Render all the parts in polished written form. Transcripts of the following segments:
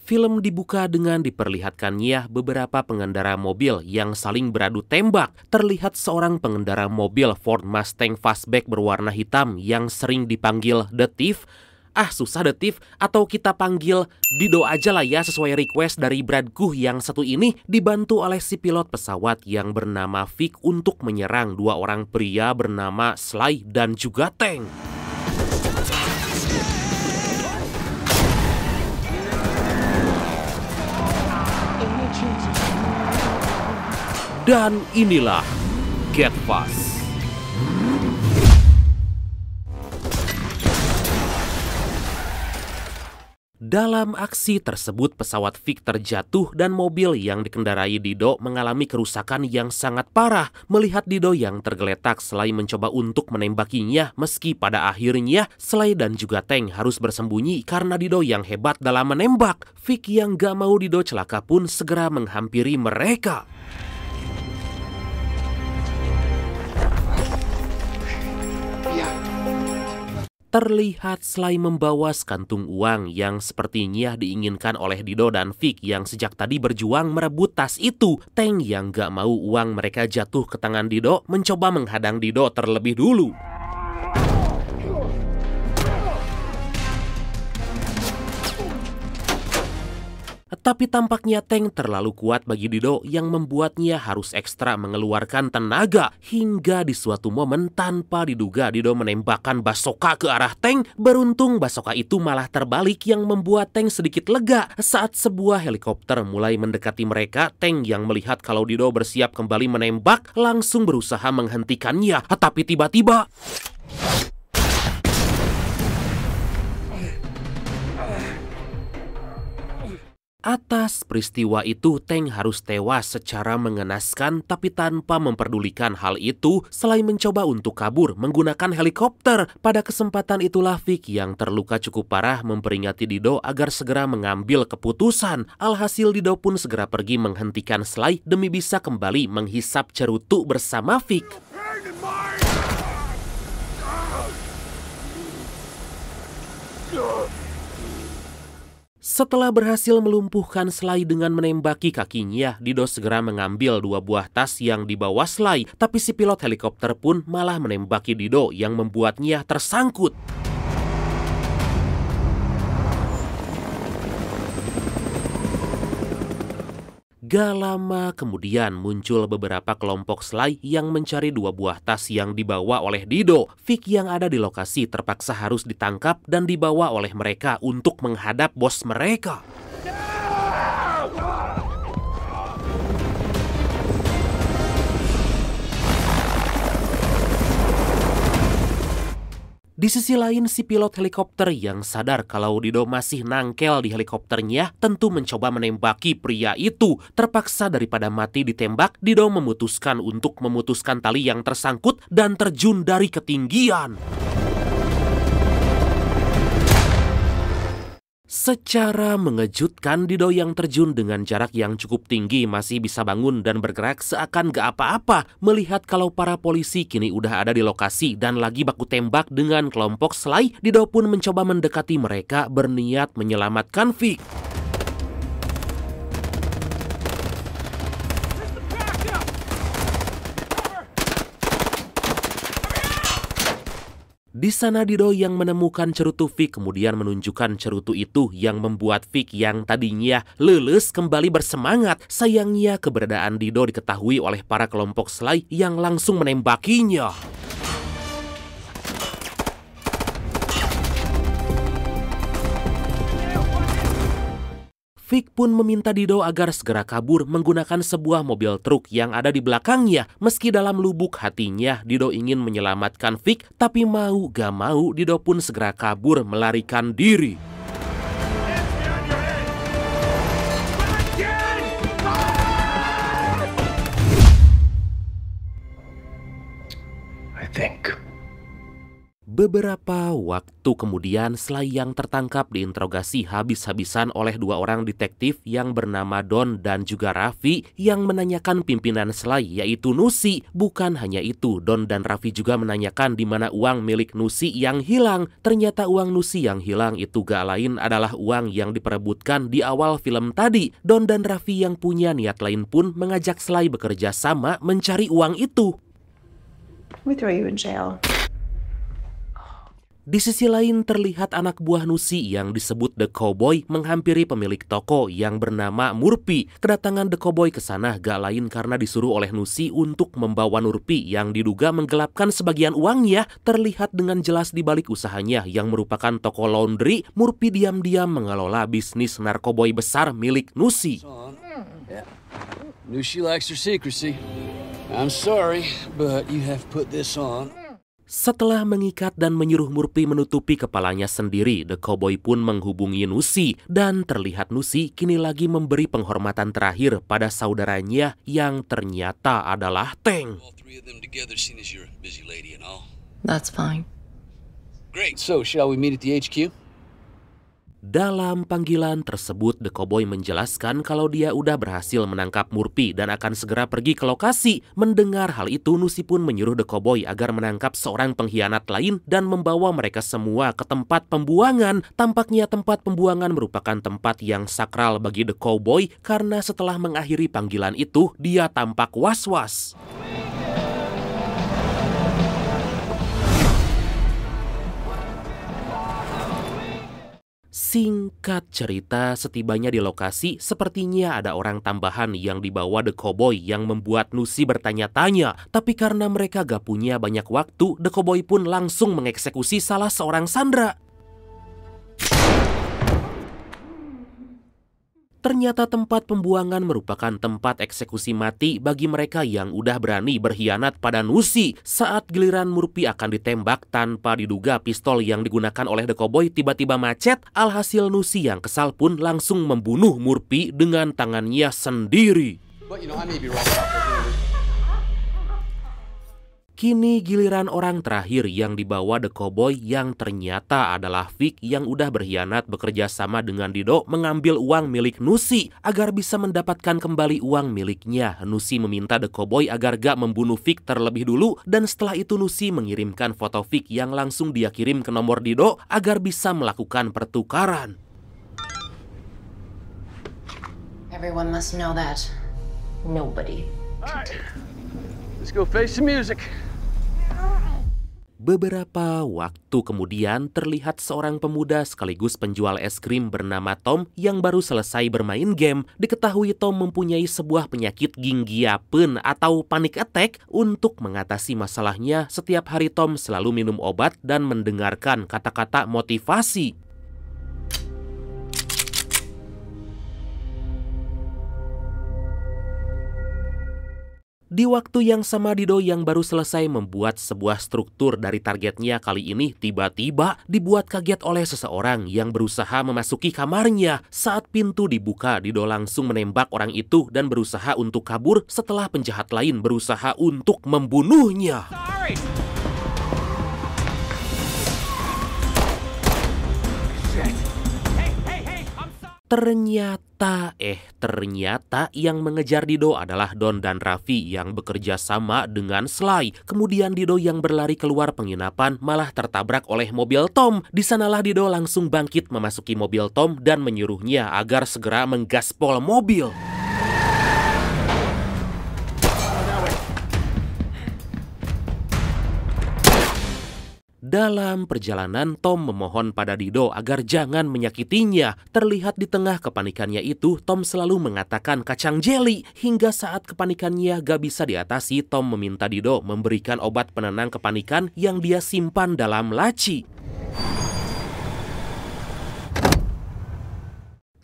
Film dibuka dengan diperlihatkannya beberapa pengendara mobil yang saling beradu tembak. Terlihat seorang pengendara mobil Ford Mustang Fastback berwarna hitam yang sering dipanggil The Thief. Susah The Thief, atau kita panggil Dido aja lah ya sesuai request dari Bradku yang satu ini, dibantu oleh si pilot pesawat yang bernama Vic untuk menyerang dua orang pria bernama Sly dan juga Tank. Dan inilah Get Fast. Dalam aksi tersebut, pesawat Vic terjatuh dan mobil yang dikendarai Dido mengalami kerusakan yang sangat parah. Melihat Dido yang tergeletak, Sly mencoba untuk menembakinya, meski pada akhirnya Sly dan juga Tank harus bersembunyi karena Dido yang hebat dalam menembak. Vic yang gak mau Dido celaka pun segera menghampiri mereka. Terlihat Sly membawa sekantung uang yang sepertinya diinginkan oleh Dido dan Vic yang sejak tadi berjuang merebut tas itu. Tank yang gak mau uang mereka jatuh ke tangan Dido mencoba menghadang Dido terlebih dulu. Tapi tampaknya Tank terlalu kuat bagi Dido yang membuatnya harus ekstra mengeluarkan tenaga. Hingga di suatu momen tanpa diduga Dido menembakkan basoka ke arah Tank. Beruntung basoka itu malah terbalik yang membuat Tank sedikit lega. Saat sebuah helikopter mulai mendekati mereka, Tank yang melihat kalau Dido bersiap kembali menembak langsung berusaha menghentikannya. Tapi tiba-tiba atas peristiwa itu, Tank harus tewas secara mengenaskan, tapi tanpa memperdulikan hal itu, selain mencoba untuk kabur menggunakan helikopter. Pada kesempatan itulah Vic yang terluka cukup parah memperingati Dido agar segera mengambil keputusan. Alhasil Dido pun segera pergi menghentikan Sly demi bisa kembali menghisap cerutu bersama Vic. Setelah berhasil melumpuhkan Sly dengan menembaki kakinya, Dido segera mengambil dua buah tas yang dibawa Sly. Tapi si pilot helikopter pun malah menembaki Dido yang membuatnya tersangkut. Gak lama kemudian muncul beberapa kelompok Sly yang mencari dua buah tas yang dibawa oleh Dido. Vic yang ada di lokasi terpaksa harus ditangkap dan dibawa oleh mereka untuk menghadap bos mereka. Di sisi lain, si pilot helikopter yang sadar kalau Dido masih nangkel di helikopternya tentu mencoba menembaki pria itu. Terpaksa daripada mati ditembak, Dido memutuskan untuk memutuskan tali yang tersangkut dan terjun dari ketinggian. Secara mengejutkan, Dido yang terjun dengan jarak yang cukup tinggi masih bisa bangun dan bergerak seakan gak apa-apa. Melihat kalau para polisi kini udah ada di lokasi dan lagi baku tembak dengan kelompok Sly, Dido pun mencoba mendekati mereka berniat menyelamatkan Vic. Di sana Dido yang menemukan cerutu Vic kemudian menunjukkan cerutu itu yang membuat Vic yang tadinya leles kembali bersemangat. Sayangnya keberadaan Dido diketahui oleh para kelompok Sly yang langsung menembakinya. Vic pun meminta Dido agar segera kabur menggunakan sebuah mobil truk yang ada di belakangnya. Meski dalam lubuk hatinya Dido ingin menyelamatkan Vic, tapi mau gak mau Dido pun segera kabur melarikan diri. Beberapa waktu kemudian, Sly yang tertangkap diinterogasi habis-habisan oleh dua orang detektif yang bernama Don dan juga Raffi yang menanyakan pimpinan Sly, yaitu Nusi. Bukan hanya itu, Don dan Raffi juga menanyakan di mana uang milik Nusi yang hilang. Ternyata uang Nusi yang hilang itu gak lain adalah uang yang diperebutkan di awal film tadi. Don dan Raffi yang punya niat lain pun mengajak Sly bekerja sama mencari uang itu. We throw you in jail. Di sisi lain terlihat anak buah Nusi yang disebut The Cowboy menghampiri pemilik toko yang bernama Murphy. Kedatangan The Cowboy ke sana gak lain karena disuruh oleh Nusi untuk membawa Murphy yang diduga menggelapkan sebagian uangnya. Terlihat dengan jelas di balik usahanya yang merupakan toko laundry, Murphy diam-diam mengelola bisnis narkoboy besar milik Nusi. Nusi likes her secrecy. I'm sorry, but you have put this on. Setelah mengikat dan menyuruh Murphy menutupi kepalanya sendiri, The Cowboy pun menghubungi Nusi dan terlihat Nusi kini lagi memberi penghormatan terakhir pada saudaranya yang ternyata adalah Tank. That's fine. Great. So, shall we meet at the HQ? Dalam panggilan tersebut, The Cowboy menjelaskan kalau dia udah berhasil menangkap Murphy dan akan segera pergi ke lokasi. Mendengar hal itu, Nusi pun menyuruh The Cowboy agar menangkap seorang pengkhianat lain dan membawa mereka semua ke tempat pembuangan. Tampaknya tempat pembuangan merupakan tempat yang sakral bagi The Cowboy karena setelah mengakhiri panggilan itu, dia tampak was-was. Singkat cerita, setibanya di lokasi, sepertinya ada orang tambahan yang dibawa The Cowboy yang membuat Nusi bertanya-tanya. Tapi karena mereka gak punya banyak waktu, The Cowboy pun langsung mengeksekusi salah seorang sandera. Ternyata tempat pembuangan merupakan tempat eksekusi mati bagi mereka yang udah berani berkhianat pada Nusi. Saat giliran Murphy akan ditembak tanpa diduga pistol yang digunakan oleh The Cowboy tiba-tiba macet, alhasil Nusi yang kesal pun langsung membunuh Murphy dengan tangannya sendiri. Kini giliran orang terakhir yang dibawa The Cowboy yang ternyata adalah Vic yang udah berkhianat bekerja sama dengan Dido mengambil uang milik Nusi. Agar bisa mendapatkan kembali uang miliknya, Nusi meminta The Cowboy agar gak membunuh Vic terlebih dulu dan setelah itu Nusi mengirimkan foto Vic yang langsung dia kirim ke nomor Dido agar bisa melakukan pertukaran. Everyone must know that. Nobody. Alright, let's go face the music. Beberapa waktu kemudian terlihat seorang pemuda sekaligus penjual es krim bernama Tom yang baru selesai bermain game. Diketahui Tom mempunyai sebuah penyakit ginggiapeun atau panic attack. Untuk mengatasi masalahnya, setiap hari Tom selalu minum obat dan mendengarkan kata-kata motivasi. Di waktu yang sama, Dido yang baru selesai membuat sebuah struktur dari targetnya kali ini tiba-tiba dibuat kaget oleh seseorang yang berusaha memasuki kamarnya. Saat pintu dibuka, Dido langsung menembak orang itu dan berusaha untuk kabur setelah penjahat lain berusaha untuk membunuhnya. Ternyata yang mengejar Dido adalah Don dan Raffi yang bekerja sama dengan Sly. Kemudian Dido yang berlari keluar penginapan malah tertabrak oleh mobil Tom. Di sanalah Dido langsung bangkit memasuki mobil Tom dan menyuruhnya agar segera menggaspol mobil. Dalam perjalanan, Tom memohon pada Dido agar jangan menyakitinya. Terlihat di tengah kepanikannya itu, Tom selalu mengatakan kacang jeli. Hingga saat kepanikannya gak bisa diatasi, Tom meminta Dido memberikan obat penenang kepanikan yang dia simpan dalam laci.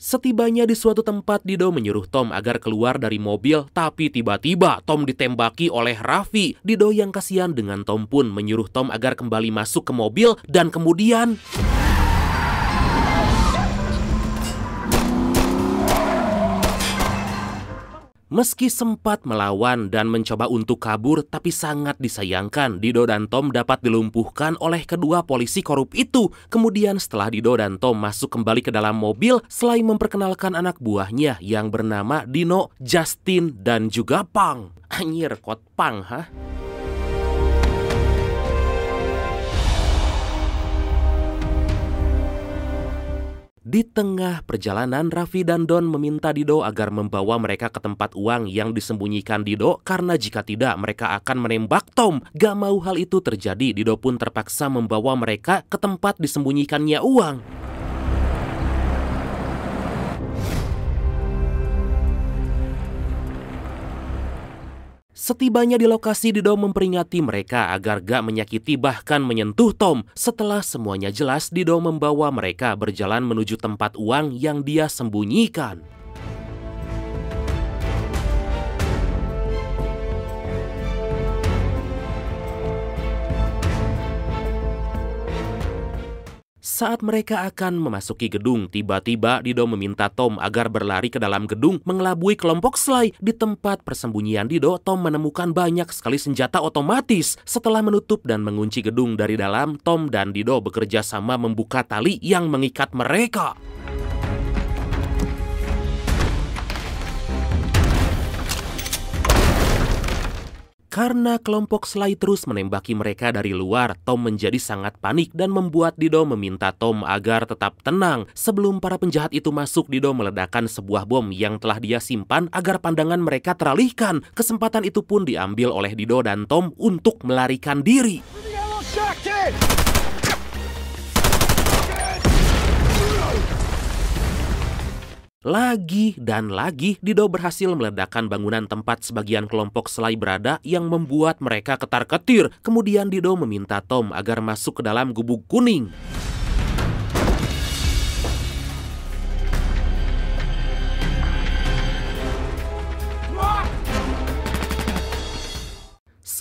Setibanya di suatu tempat, Dido menyuruh Tom agar keluar dari mobil, tapi tiba-tiba Tom ditembaki oleh Raffi. Dido yang kasihan dengan Tom pun menyuruh Tom agar kembali masuk ke mobil dan kemudian... Meski sempat melawan dan mencoba untuk kabur, tapi sangat disayangkan Dido dan Tom dapat dilumpuhkan oleh kedua polisi korup itu. Kemudian setelah Dido dan Tom masuk kembali ke dalam mobil, selain memperkenalkan anak buahnya yang bernama Dino, Justin, dan juga Pang. Anjir, kok Pang, hah? Di tengah perjalanan, Raffi dan Don meminta Dido agar membawa mereka ke tempat uang yang disembunyikan Dido karena jika tidak mereka akan menembak Tom. Gak mau hal itu terjadi, Dido pun terpaksa membawa mereka ke tempat disembunyikannya uang. Setibanya di lokasi, Dido memperingati mereka agar gak menyakiti bahkan menyentuh Tom. Setelah semuanya jelas, Dido membawa mereka berjalan menuju tempat uang yang dia sembunyikan. Saat mereka akan memasuki gedung, tiba-tiba Dido meminta Tom agar berlari ke dalam gedung mengelabui kelompok Sly. Di tempat persembunyian Dido, Tom menemukan banyak sekali senjata otomatis. Setelah menutup dan mengunci gedung dari dalam, Tom dan Dido bekerja sama membuka tali yang mengikat mereka. Karena kelompok Sly terus menembaki mereka dari luar, Tom menjadi sangat panik dan membuat Dido meminta Tom agar tetap tenang. Sebelum para penjahat itu masuk, Dido meledakkan sebuah bom yang telah dia simpan agar pandangan mereka teralihkan. Kesempatan itu pun diambil oleh Dido dan Tom untuk melarikan diri. Lagi dan lagi, Dido berhasil meledakkan bangunan tempat sebagian kelompok Sly berada yang membuat mereka ketar-ketir. Kemudian Dido meminta Tom agar masuk ke dalam gubuk kuning.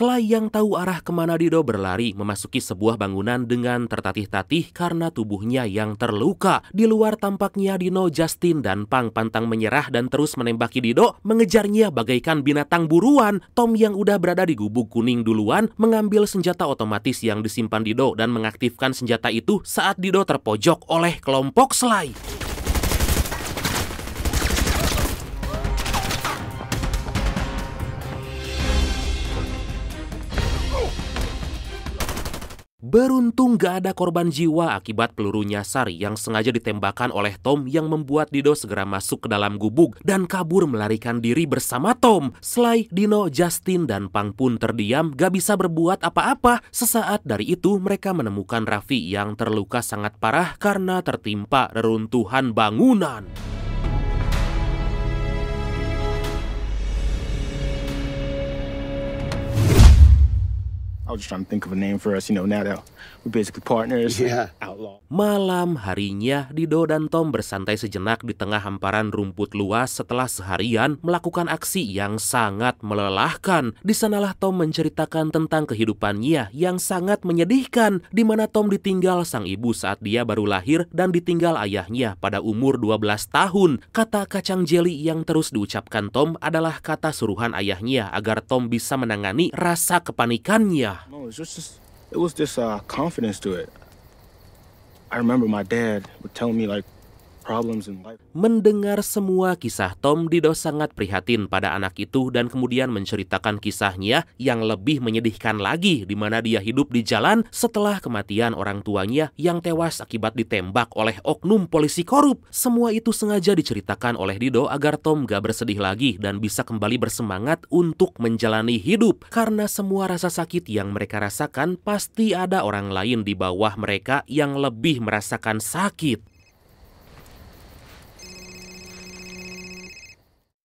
Sly yang tahu arah kemana Dido berlari memasuki sebuah bangunan dengan tertatih-tatih karena tubuhnya yang terluka. Di luar tampaknya Dino, Justin, dan Pang pantang menyerah dan terus menembaki Dido, mengejarnya bagaikan binatang buruan. Tom yang udah berada di gubuk kuning duluan mengambil senjata otomatis yang disimpan Dido dan mengaktifkan senjata itu saat Dido terpojok oleh kelompok Sly. Beruntung gak ada korban jiwa akibat peluru nyasar yang sengaja ditembakkan oleh Tom yang membuat Dido segera masuk ke dalam gubuk dan kabur melarikan diri bersama Tom. Sly, Dino, Justin, dan Pang pun terdiam gak bisa berbuat apa-apa. Sesaat dari itu mereka menemukan Raffi yang terluka sangat parah karena tertimpa reruntuhan bangunan. I was just trying to think of a name for us, now that we're basically partners. Yeah. Outlaw. Malam harinya, Dido dan Tom bersantai sejenak di tengah hamparan rumput luas setelah seharian melakukan aksi yang sangat melelahkan. Di sanalah Tom menceritakan tentang kehidupannya yang sangat menyedihkan, di mana Tom ditinggal sang ibu saat dia baru lahir dan ditinggal ayahnya pada umur 12 tahun. Kata kacang jeli yang terus diucapkan Tom adalah kata suruhan ayahnya agar Tom bisa menangani rasa kepanikannya. No, it was this confidence to it. I remember my dad would tell me problems in life. Mendengar semua kisah Tom, Dido sangat prihatin pada anak itu dan kemudian menceritakan kisahnya yang lebih menyedihkan lagi, di mana dia hidup di jalan setelah kematian orang tuanya yang tewas akibat ditembak oleh oknum polisi korup. Semua itu sengaja diceritakan oleh Dido agar Tom gak bersedih lagi dan bisa kembali bersemangat untuk menjalani hidup. Karena semua rasa sakit yang mereka rasakan, pasti ada orang lain di bawah mereka yang lebih merasakan sakit.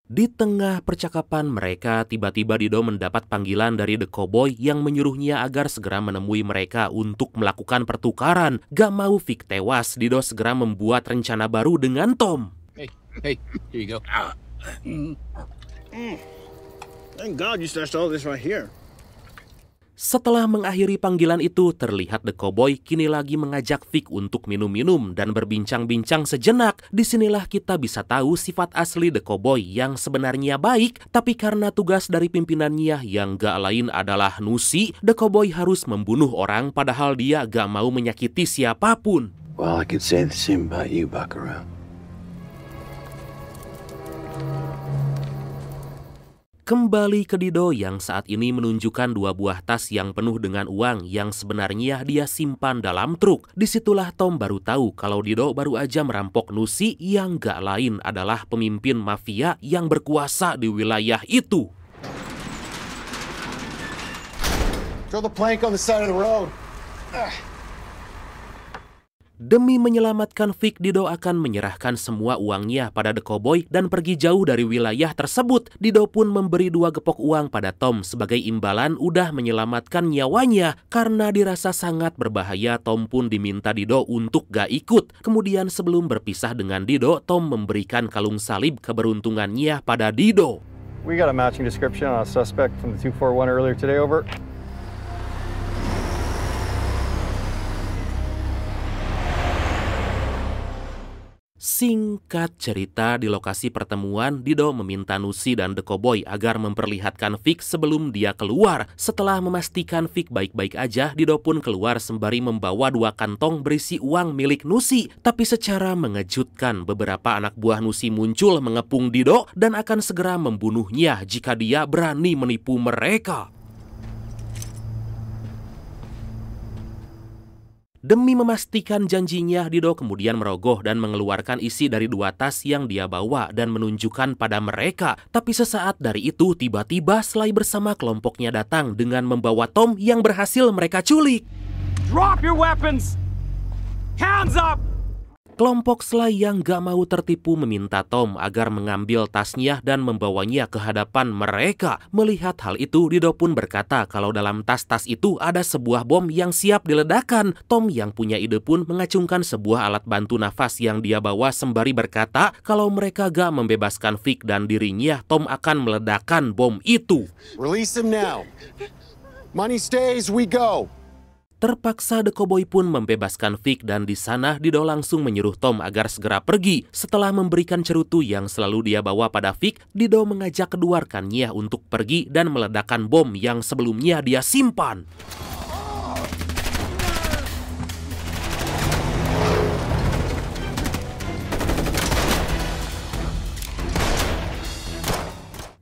Di tengah percakapan mereka, tiba-tiba Dido mendapat panggilan dari The Cowboy yang menyuruhnya agar segera menemui mereka untuk melakukan pertukaran. Gak mau Vic tewas, Dido segera membuat rencana baru dengan Tom. Hey, here you go. Thank God you stashed all this right here. Setelah mengakhiri panggilan itu, terlihat The Cowboy kini lagi mengajak Vic untuk minum-minum dan berbincang-bincang sejenak. Disinilah kita bisa tahu sifat asli The Cowboy yang sebenarnya baik, tapi karena tugas dari pimpinannya yang gak lain adalah nusi, The Cowboy harus membunuh orang padahal dia gak mau menyakiti siapapun. Well, I could say the same about you, Buckaroo. Kembali ke Dido yang saat ini menunjukkan 2 buah tas yang penuh dengan uang yang sebenarnya dia simpan dalam truk. Disitulah Tom baru tahu kalau Dido baru aja merampok Nusi yang gak lain adalah pemimpin mafia yang berkuasa di wilayah itu. Throw the plank on the side of the road. Demi menyelamatkan Vic, Dido akan menyerahkan semua uangnya pada The Cowboy dan pergi jauh dari wilayah tersebut. Dido pun memberi 2 gepok uang pada Tom sebagai imbalan udah menyelamatkan nyawanya. Karena dirasa sangat berbahaya, Tom pun diminta Dido untuk gak ikut. Kemudian sebelum berpisah dengan Dido, Tom memberikan kalung salib keberuntungannya pada Dido. We got a matching description on a suspect from the 241 earlier today, over. Singkat cerita, di lokasi pertemuan, Dido meminta Nusi dan The Cowboy agar memperlihatkan Vic sebelum dia keluar. Setelah memastikan Vic baik-baik aja, Dido pun keluar sembari membawa 2 kantong berisi uang milik Nusi. Tapi secara mengejutkan, beberapa anak buah Nusi muncul mengepung Dido dan akan segera membunuhnya jika dia berani menipu mereka. Demi memastikan janjinya, Dido kemudian merogoh dan mengeluarkan isi dari 2 tas yang dia bawa dan menunjukkan pada mereka. Tapi sesaat dari itu, tiba-tiba Sly bersama kelompoknya datang dengan membawa Tom yang berhasil mereka culik. Drop your weapons! Hands up! Kelompok Sly yang gak mau tertipu meminta Tom agar mengambil tasnya dan membawanya ke hadapan mereka. Melihat hal itu, Dido pun berkata kalau dalam tas-tas itu ada sebuah bom yang siap diledakkan. Tom yang punya ide pun mengacungkan sebuah alat bantu nafas yang dia bawa sembari berkata kalau mereka gak membebaskan Vic dan dirinya, Tom akan meledakkan bom itu. Release him now. Money stays, we go. Terpaksa The Cowboy pun membebaskan Vic dan di sana Dido langsung menyuruh Tom agar segera pergi. Setelah memberikan cerutu yang selalu dia bawa pada Vic, Dido mengajak kedua rekannya untuk pergi dan meledakkan bom yang sebelumnya dia simpan.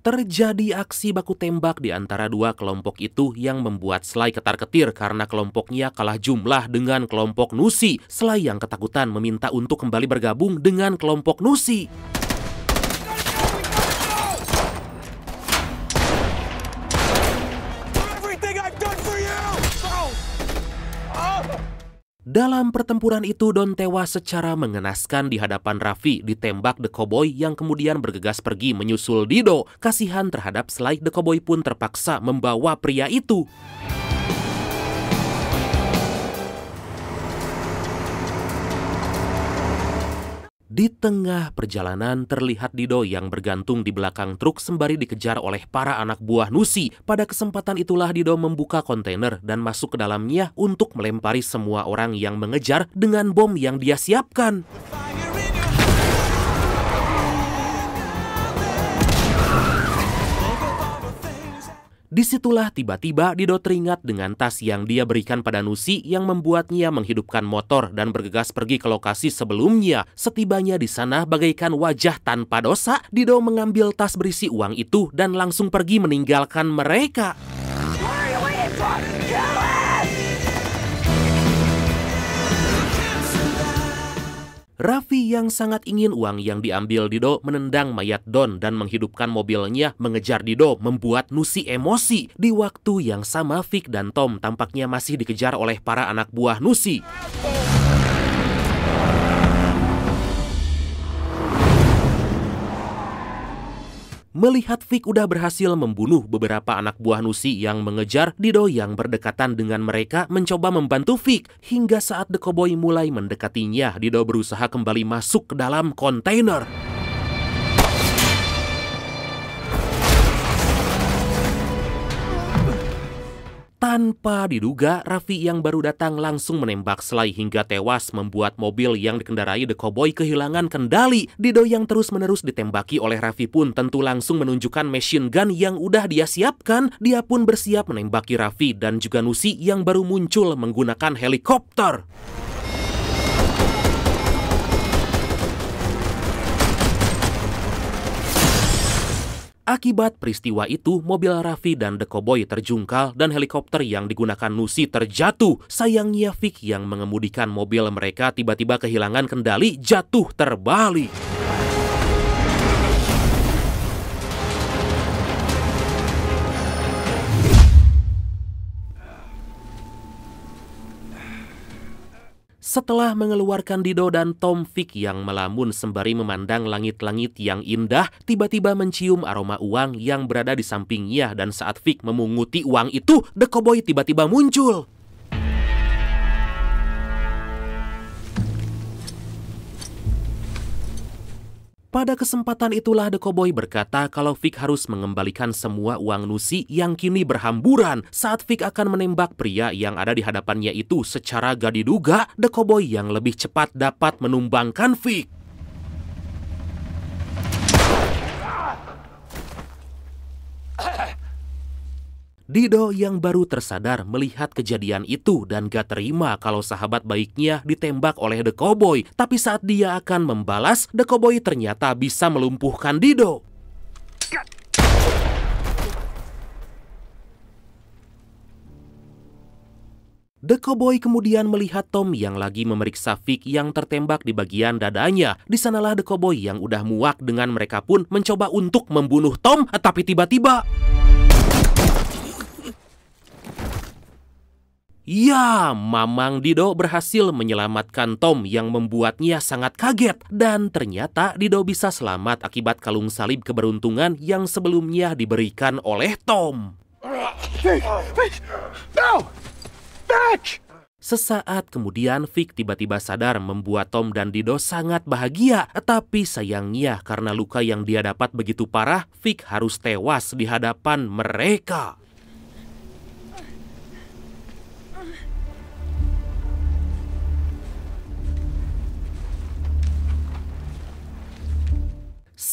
Terjadi aksi baku tembak di antara 2 kelompok itu yang membuat Sly ketar-ketir karena kelompoknya kalah jumlah dengan kelompok Nusi. Sly yang ketakutan meminta untuk kembali bergabung dengan kelompok Nusi. Dalam pertempuran itu, Don tewas secara mengenaskan di hadapan Raffi, ditembak The Cowboy yang kemudian bergegas pergi menyusul Dido. Kasihan terhadap Sly, The Cowboy pun terpaksa membawa pria itu. Di tengah perjalanan terlihat Dido yang bergantung di belakang truk sembari dikejar oleh para anak buah Nusi. Pada kesempatan itulah Dido membuka kontainer dan masuk ke dalamnya untuk melempari semua orang yang mengejar dengan bom yang dia siapkan. Disitulah tiba-tiba Dido teringat dengan tas yang dia berikan pada Nusi yang membuatnya menghidupkan motor dan bergegas pergi ke lokasi sebelumnya. Setibanya di sana bagaikan wajah tanpa dosa, Dido mengambil tas berisi uang itu dan langsung pergi meninggalkan mereka. Raffi yang sangat ingin uang yang diambil Dido menendang mayat Don dan menghidupkan mobilnya mengejar Dido membuat Nusi emosi. Di waktu yang sama Vic dan Tom tampaknya masih dikejar oleh para anak buah Nusi. Melihat Vic udah berhasil membunuh beberapa anak buah Nusi yang mengejar, Dido yang berdekatan dengan mereka mencoba membantu Vic. Hingga saat The Cowboy mulai mendekatinya, Dido berusaha kembali masuk ke dalam kontainer. Tanpa diduga, Raffi yang baru datang langsung menembak Sly hingga tewas, membuat mobil yang dikendarai The Cowboy kehilangan kendali. Dido yang terus-menerus ditembaki oleh Raffi pun tentu langsung menunjukkan machine gun yang udah dia siapkan. Dia pun bersiap menembaki Raffi dan juga Nusi yang baru muncul menggunakan helikopter. Akibat peristiwa itu, mobil Raffi dan The Cowboy terjungkal dan helikopter yang digunakan Nusi terjatuh. Sayangnya Vic yang mengemudikan mobil mereka tiba-tiba kehilangan kendali, jatuh terbalik. Setelah mengeluarkan Dido dan Tom, Vic yang melamun sembari memandang langit-langit yang indah, tiba-tiba mencium aroma uang yang berada di sampingnya, dan saat Vic memunguti uang itu, The Cowboy tiba-tiba muncul. Pada kesempatan itulah The Cowboy berkata kalau Vic harus mengembalikan semua uang Nusi yang kini berhamburan. Saat Vic akan menembak pria yang ada di hadapannya itu, secara gak diduga, The Cowboy yang lebih cepat dapat menumbangkan Vic. Dido yang baru tersadar melihat kejadian itu dan gak terima kalau sahabat baiknya ditembak oleh The Cowboy. Tapi saat dia akan membalas, The Cowboy ternyata bisa melumpuhkan Dido. The Cowboy kemudian melihat Tom yang lagi memeriksa Vic yang tertembak di bagian dadanya. Di sanalah The Cowboy yang udah muak dengan mereka pun mencoba untuk membunuh Tom, tapi tiba-tiba... Ya, Mamang Dido berhasil menyelamatkan Tom yang membuatnya sangat kaget. Dan ternyata Dido bisa selamat akibat kalung salib keberuntungan yang sebelumnya diberikan oleh Tom. Sesaat kemudian Vic tiba-tiba sadar, membuat Tom dan Dido sangat bahagia. Tapi sayangnya karena luka yang dia dapat begitu parah, Vic harus tewas di hadapan mereka.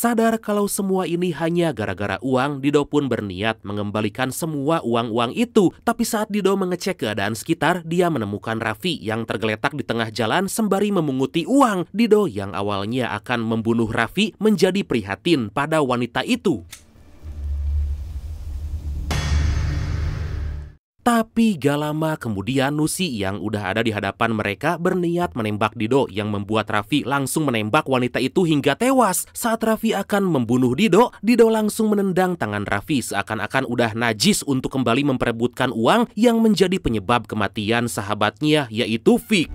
Sadar kalau semua ini hanya gara-gara uang, Dido pun berniat mengembalikan semua uang-uang itu. Tapi saat Dido mengecek keadaan sekitar, dia menemukan Raffi yang tergeletak di tengah jalan sembari memunguti uang. Dido yang awalnya akan membunuh Raffi menjadi prihatin pada wanita itu. Tapi gak lama kemudian Nusi yang udah ada di hadapan mereka berniat menembak Dido yang membuat Raffi langsung menembak wanita itu hingga tewas. Saat Raffi akan membunuh Dido, Dido langsung menendang tangan Raffi seakan-akan udah najis untuk kembali memperebutkan uang yang menjadi penyebab kematian sahabatnya, yaitu Vic.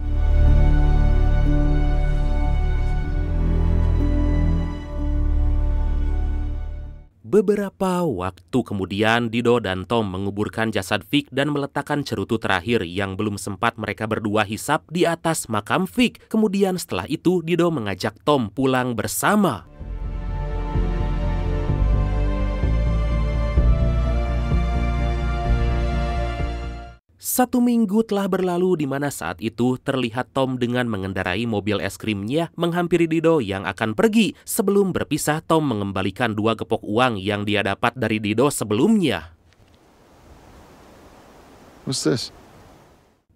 Beberapa waktu kemudian, Dido dan Tom menguburkan jasad Vic dan meletakkan cerutu terakhir yang belum sempat mereka berdua hisap di atas makam Vic. Kemudian setelah itu, Dido mengajak Tom pulang bersama. Satu minggu telah berlalu di mana saat itu terlihat Tom dengan mengendarai mobil es krimnya menghampiri Dido yang akan pergi. Sebelum berpisah, Tom mengembalikan 2 gepok uang yang dia dapat dari Dido sebelumnya. What's this?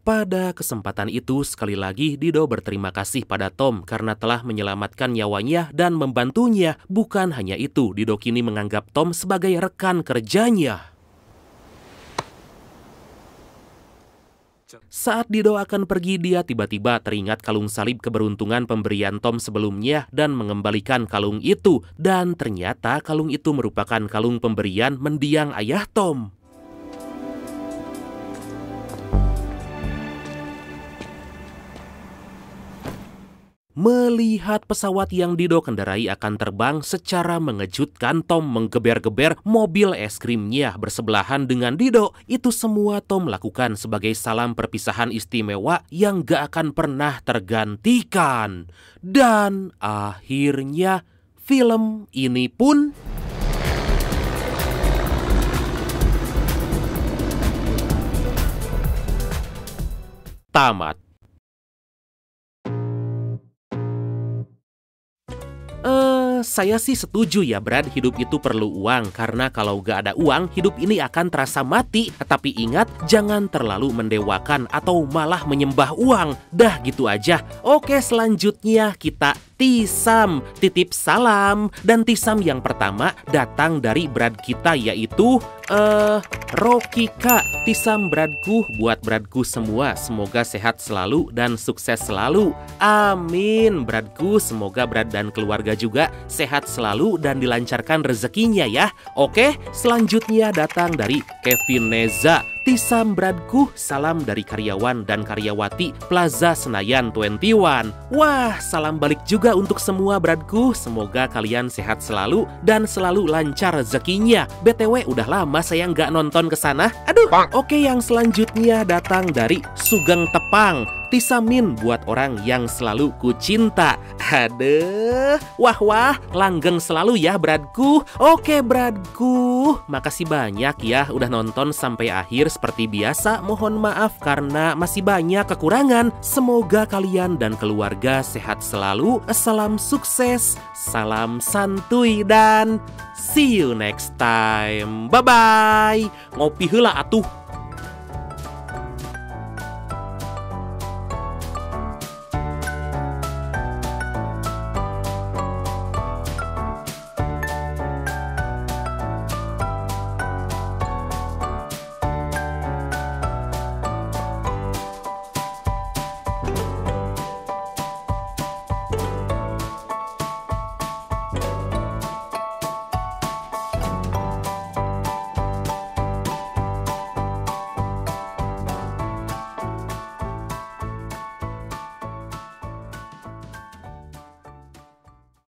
Pada kesempatan itu, sekali lagi Dido berterima kasih pada Tom karena telah menyelamatkan nyawanya dan membantunya. Bukan hanya itu, Dido kini menganggap Tom sebagai rekan kerjanya. Saat Dido akan pergi, dia tiba-tiba teringat kalung salib keberuntungan pemberian Tom sebelumnya dan mengembalikan kalung itu. Dan ternyata kalung itu merupakan kalung pemberian mendiang ayah Tom. Melihat pesawat yang Dido kendarai akan terbang, secara mengejutkan Tom menggeber-geber mobil es krimnya bersebelahan dengan Dido. Itu semua Tom lakukan sebagai salam perpisahan istimewa yang gak akan pernah tergantikan. Dan akhirnya film ini pun tamat. Saya sih setuju ya Brad, hidup itu perlu uang. Karena kalau gak ada uang, hidup ini akan terasa mati. Tapi ingat, jangan terlalu mendewakan atau malah menyembah uang. Dah gitu aja. Oke, selanjutnya kita Tisam, titip salam. Dan Tisam yang pertama datang dari Brad kita, yaitu Rokika. Tisam Bradku buat Bradku semua. Semoga sehat selalu dan sukses selalu. Amin. Bradku, semoga Brad dan keluarga juga sehat selalu dan dilancarkan rezekinya ya. Oke, selanjutnya datang dari Kevin Neza. Tisam Bradku, salam dari karyawan dan karyawati Plaza Senayan 21. Wah, salam balik juga untuk semua Bradku. Semoga kalian sehat selalu dan selalu lancar rezekinya. BTW, udah lama saya nggak nonton ke sana. Aduh. Oke, yang selanjutnya datang dari Sugeng Tepang. Tisamin buat orang yang selalu ku cinta. Aduh, wah, langgeng selalu ya Bradku. Oke Bradku, makasih banyak ya udah nonton sampai akhir. Seperti biasa, mohon maaf karena masih banyak kekurangan. Semoga kalian dan keluarga sehat selalu. Salam sukses, salam santuy, dan see you next time. Bye-bye. Ngopi heula atuh.